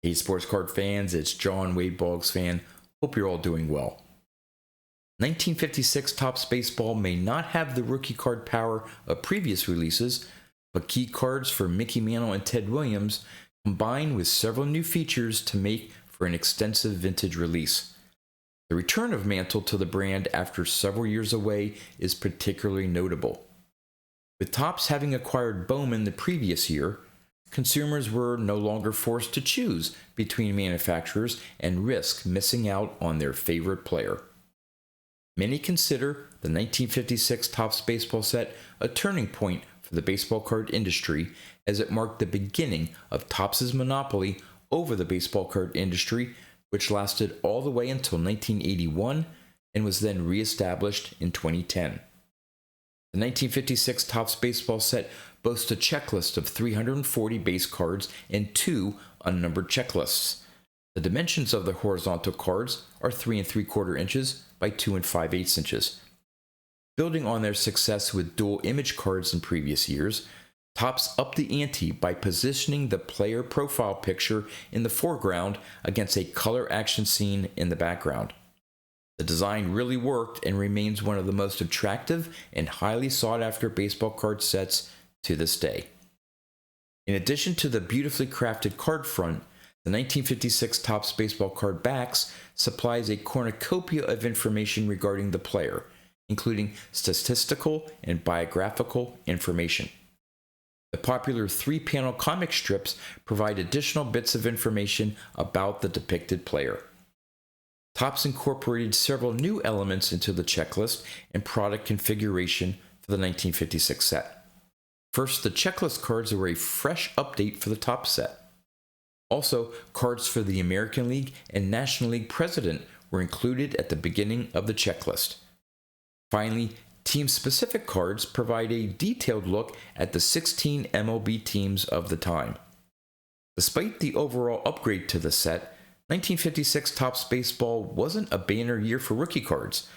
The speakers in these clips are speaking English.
Hey, sports card fans, it's John Wade Boggs fan. Hope you're all doing well. 1956 Topps Baseball may not have the rookie card power of previous releases, but key cards for Mickey Mantle and Ted Williams combine with several new features to make for an extensive vintage release. The return of Mantle to the brand after several years away is particularly notable. With Topps having acquired Bowman the previous year, consumers were no longer forced to choose between manufacturers and risk missing out on their favorite player. Many consider the 1956 Topps baseball set a turning point for the baseball card industry, as it marked the beginning of Topps' monopoly over the baseball card industry, which lasted all the way until 1981 and was then reestablished in 2010. The 1956 Topps baseball set boasts a checklist of 340 base cards and 2 unnumbered checklists. The dimensions of the horizontal cards are 3 3/4 inches by 2 5/8 inches. Building on their success with dual image cards in previous years, Topps upped the ante by positioning the player profile picture in the foreground against a color action scene in the background. The design really worked and remains one of the most attractive and highly sought after baseball card sets to this day. In addition to the beautifully crafted card front, the 1956 Topps baseball card backs supplies a cornucopia of information regarding the player, including statistical and biographical information. The popular 3-panel comic strips provide additional bits of information about the depicted player. Topps incorporated several new elements into the checklist and product configuration for the 1956 set. First, the checklist cards were a fresh update for the Topps set. Also, cards for the American League and National League President were included at the beginning of the checklist. Finally, team-specific cards provide a detailed look at the 16 MLB teams of the time. Despite the overall upgrade to the set, 1956 Topps Baseball wasn't a banner year for rookie cards.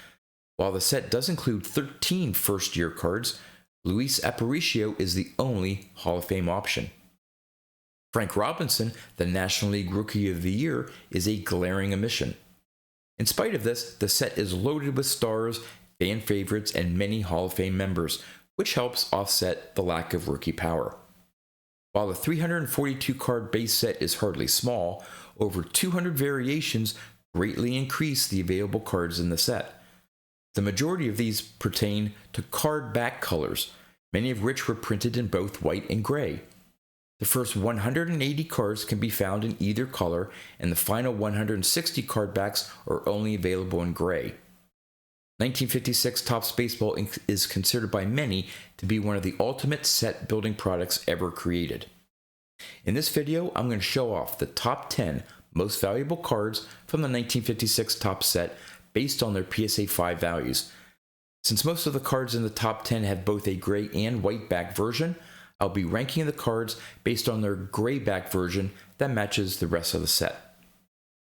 While the set does include 13 first-year cards, Luis Aparicio is the only Hall of Fame option. Frank Robinson, the National League Rookie of the Year, is a glaring omission. In spite of this, the set is loaded with stars, fan favorites, and many Hall of Fame members, which helps offset the lack of rookie power. While the 342-card base set is hardly small, over 200 variations greatly increase the available cards in the set. The majority of these pertain to card back colors, many of which were printed in both white and gray. The first 180 cards can be found in either color, and the final 160 card backs are only available in gray. 1956 Topps Baseball is considered by many to be one of the ultimate set building products ever created. In this video, I'm going to show off the top 10 most valuable cards from the 1956 Topps set based on their PSA 5 values. Since most of the cards in the top 10 have both a gray and white back version, I'll be ranking the cards based on their gray back version that matches the rest of the set.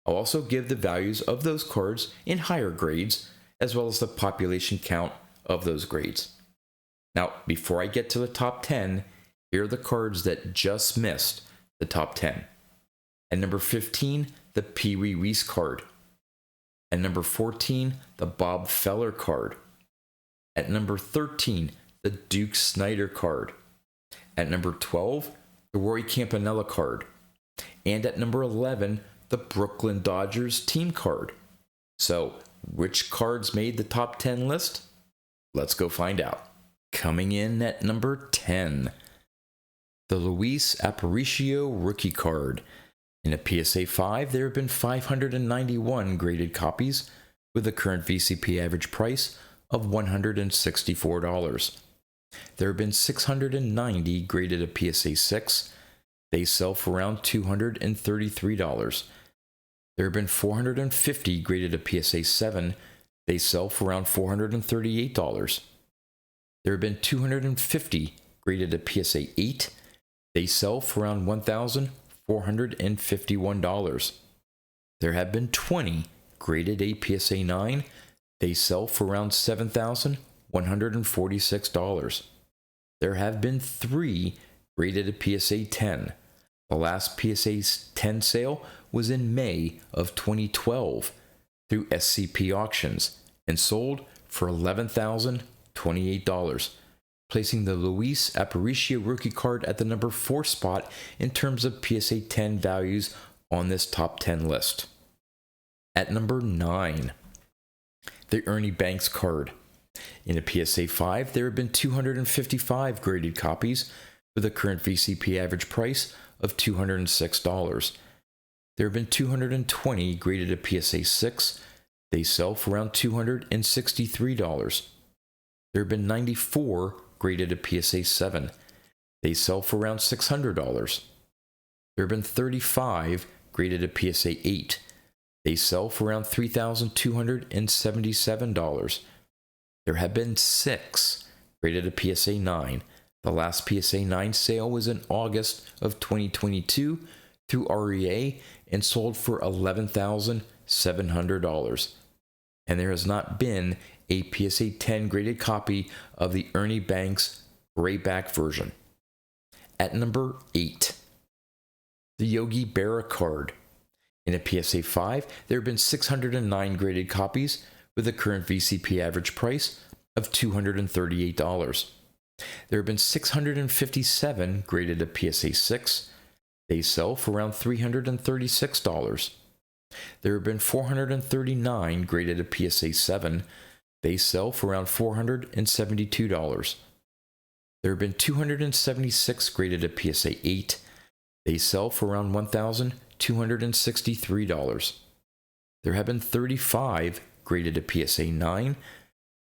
I'll also give the values of those cards in higher grades, as well as the population count of those grades. Now, before I get to the top 10, here are the cards that just missed the top 10. At number 15, the Pee Wee Reese card. At number 14, the Bob Feller card. At number 13, the Duke Snider card. At number 12, the Roy Campanella card. And at number 11, the Brooklyn Dodgers team card. So, which cards made the top 10 list? Let's go find out. Coming in at number 10, the Luis Aparicio rookie card. In a PSA 5, there have been 591 graded copies, with a current VCP average price of $164. There have been 690 graded at PSA 6. They sell for around $233. There have been 450 graded at PSA 7. They sell for around $438. There have been 250 graded at PSA 8. They sell for around $1,451. There have been 20 graded at PSA 9. They sell for around $7,146. There have been 3 graded at PSA 10. The last PSA 10 sale was in May of 2012 through SCP Auctions and sold for $11,028, placing the Luis Aparicio rookie card at the number 4 spot in terms of PSA 10 values on this top 10 list. At number 9, the Ernie Banks card. In a PSA 5, there have been 255 graded copies with a current VCP average price of $206. There have been 220 graded at PSA 6. They sell for around $263. There have been 94 graded at PSA 7. They sell for around $600. There have been 35 graded at PSA 8. They sell for around $3,277. There have been 6 graded at PSA 9. The last PSA 9 sale was in August of 2022 through REA and sold for $11,700. And there has not been a PSA 10 graded copy of the Ernie Banks grayback version. At number 8, the Yogi Berra card. In a PSA 5, there have been 609 graded copies with a current VCP average price of $238. There have been 657 graded at PSA 6. They sell for around $336. There have been 439 graded at PSA 7. They sell for around $472. There have been 276 graded at PSA 8. They sell for around $1,263. There have been 35 graded at PSA 9.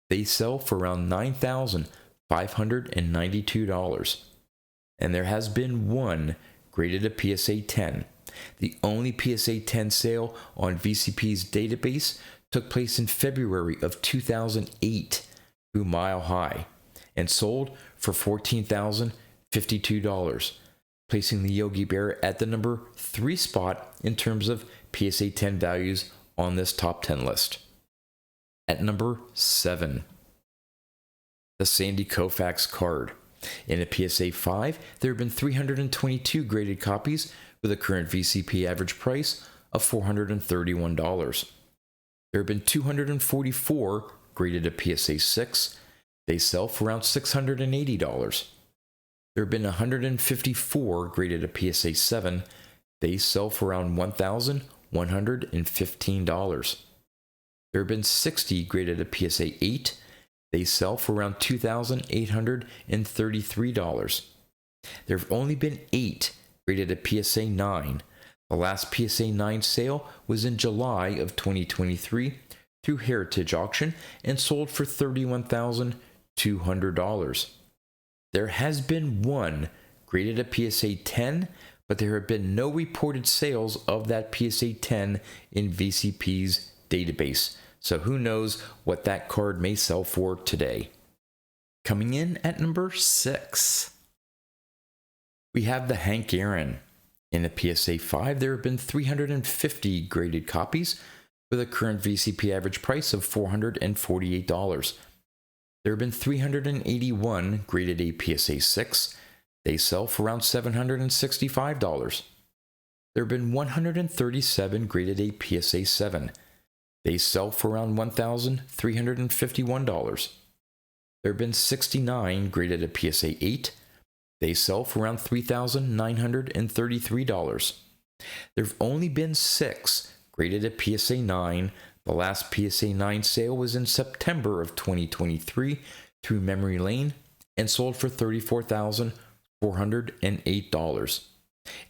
They sell for around $9,592. And there has been 1 graded at PSA 10. The only PSA 10 sale on VCP's database took place in February of 2008 through Mile High and sold for $14,052, placing the Yogi Berra at the number 3 spot in terms of PSA 10 values on this top 10 list. At number 7, the Sandy Koufax card. In a PSA 5, there have been 322 graded copies with a current VCP average price of $431. There have been 244 graded at PSA 6. They sell for around $680. There have been 154 graded at PSA 7. They sell for around $1,115. There have been 60 graded at PSA 8. They sell for around $2,833. There have only been 8 graded at PSA 9. The last PSA 9 sale was in July of 2023 through Heritage Auction and sold for $31,200. There has been 1 graded at PSA 10, but there have been no reported sales of that PSA 10 in VCP's database. So who knows what that card may sell for today. Coming in at number 6, we have the Hank Aaron. In a PSA 5, there have been 350 graded copies with a current VCP average price of $448. There have been 381 graded at PSA 6. They sell for around $765. There have been 137 graded at PSA 7. They sell for around $1,351. There have been 69 graded at PSA 8. They sell for around $3,933. There have only been 6 graded at PSA 9. The last PSA 9 sale was in September of 2023 through Memory Lane and sold for $34,408.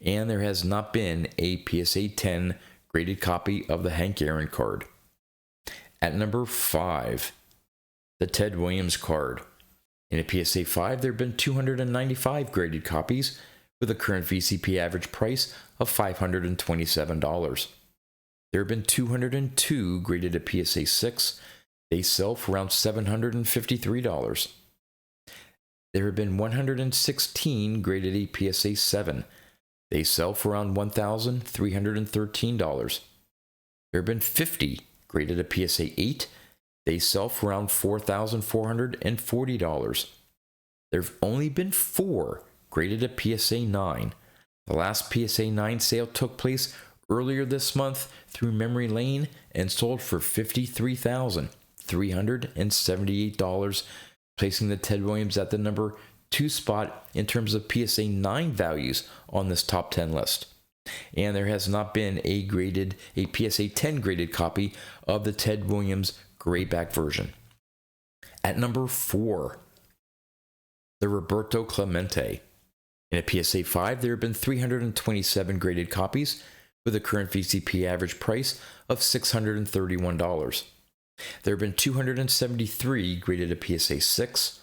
And there has not been a PSA 10 graded copy of the Hank Aaron card. At number 5, the Ted Williams card. In a PSA 5, there have been 295 graded copies with a current VCP average price of $527. There have been 202 graded at PSA 6. They sell for around $753. There have been 116 graded at PSA 7. They sell for around $1,313. There have been 50 graded at PSA 8. They sell for around $4,440. There have only been 4 graded at PSA 9. The last PSA 9 sale took place earlier this month through Memory Lane and sold for $53,378, placing the Ted Williams at the number 2 spot in terms of PSA 9 values on this top 10 list. And there has not been a PSA 10 graded copy of the Ted Williams grayback version. At number 4, the Roberto Clemente. In a PSA 5, there have been 327 graded copies with a current VCP average price of $631. There have been 273 graded a PSA 6.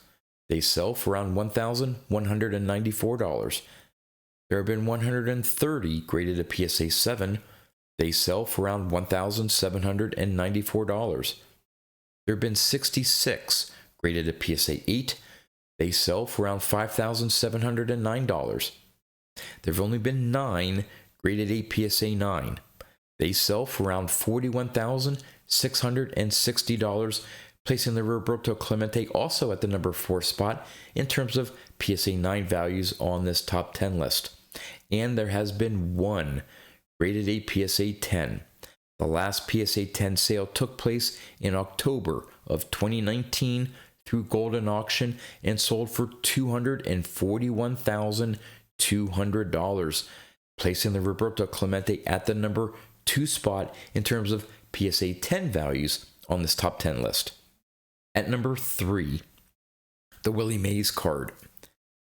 They sell for around $1,194. There have been 130 graded a PSA 7. They sell for around $1,794. There have been 66 graded a PSA 8. They sell for around $5,709. There have only been 9 graded a PSA 9. They sell for around $41,660, placing the Roberto Clemente also at the number 4 spot in terms of PSA 9 values on this top 10 list. And there has been 1 graded a PSA 10. The last PSA 10 sale took place in October of 2019 through Golden Auction and sold for $241,200, placing the Roberto Clemente at the number 2 spot in terms of PSA 10 values on this top 10 list. At number 3, the Willie Mays card.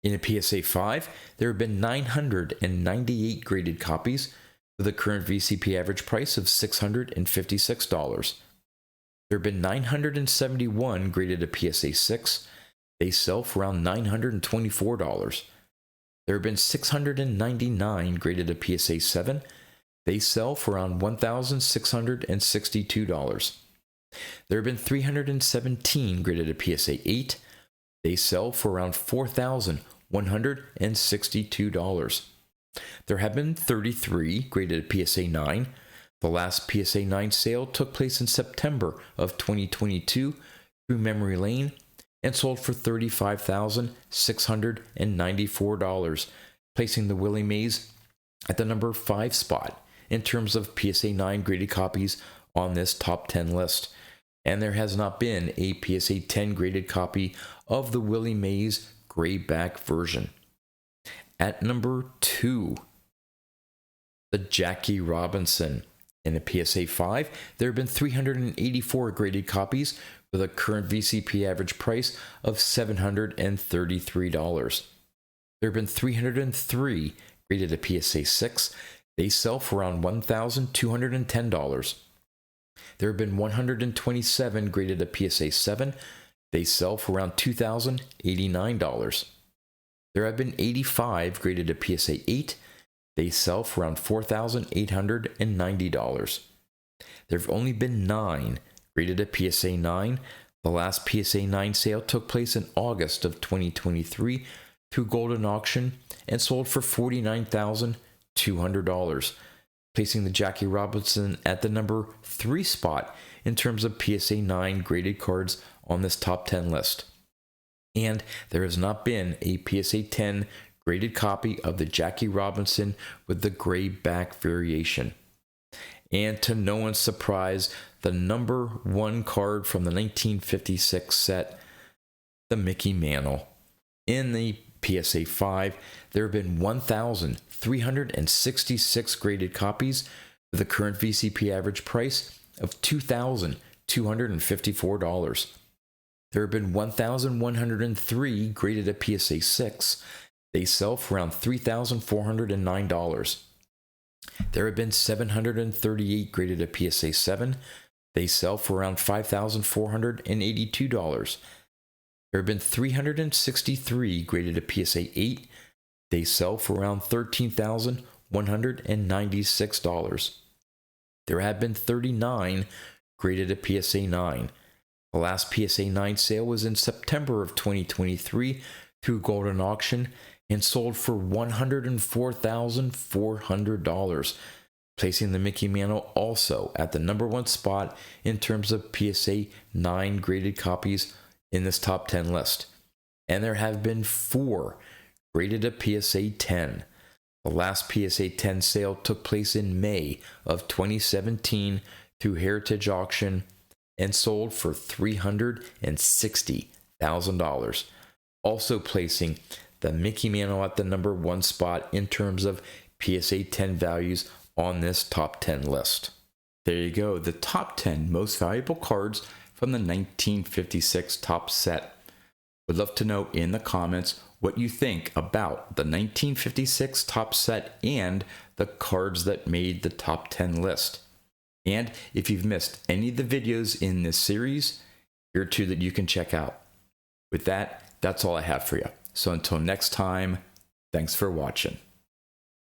In a PSA 5, there have been 998 graded copies with a current VCP average price of $656. There have been 971 graded a PSA 6. They sell for around $924. There have been 699 graded a PSA 7. They sell for around $1,662. There have been 317 graded a PSA 8. They sell for around $4,162. There have been 33 graded a PSA 9. The last PSA 9 sale took place in September of 2022 through Memory Lane and sold for $35,694, placing the Willie Mays at the number 5 spot in terms of PSA 9 graded copies on this top 10 list. And there has not been a PSA 10 graded copy of the Willie Mays grayback version. At number 2, the Jackie Robinson. In a PSA 5, there have been 384 graded copies with a current VCP average price of $733. There have been 303 graded a PSA 6. They sell for around $1,210. There have been 127 graded a PSA 7. They sell for around $2,089. There have been 85 graded a PSA 8. They sell for around $4,890. There have only been 9 graded a PSA 9. The last PSA 9 sale took place in August of 2023 through Golden Auction and sold for $49,200, placing the Jackie Robinson at the number 3 spot in terms of PSA 9 graded cards on this top 10 list. And there has not been a PSA 10 graded copy of the Jackie Robinson with the gray back variation. And to no one's surprise, the number 1 card from the 1956 set, the Mickey Mantle. In the PSA 5, there have been 1,366 graded copies with a current VCP average price of $2,254. There have been 1,103 graded a PSA 6. They sell for around $3,409. There have been 738 graded a PSA 7. They sell for around $5,482. There have been 363 graded a PSA 8. They sell for around $13,196. There have been 39 graded a PSA 9. The last PSA 9 sale was in September of 2023 through Golden Auction and sold for $104,400, placing the Mickey Mantle also at the number 1 spot in terms of PSA 9 graded copies in this top 10 list. And there have been 4 graded a PSA 10. The last PSA 10 sale took place in May of 2017 through Heritage Auction and sold for $360,000, also placing the Mickey Mantle at the number 1 spot in terms of PSA 10 values on this top 10 list. There you go, the top 10 most valuable cards from the 1956 top set. Would love to know in the comments what you think about the 1956 top set and the cards that made the top 10 list. And if you've missed any of the videos in this series, here are 2 that you can check out. With that, that's all I have for you. So until next time, thanks for watching.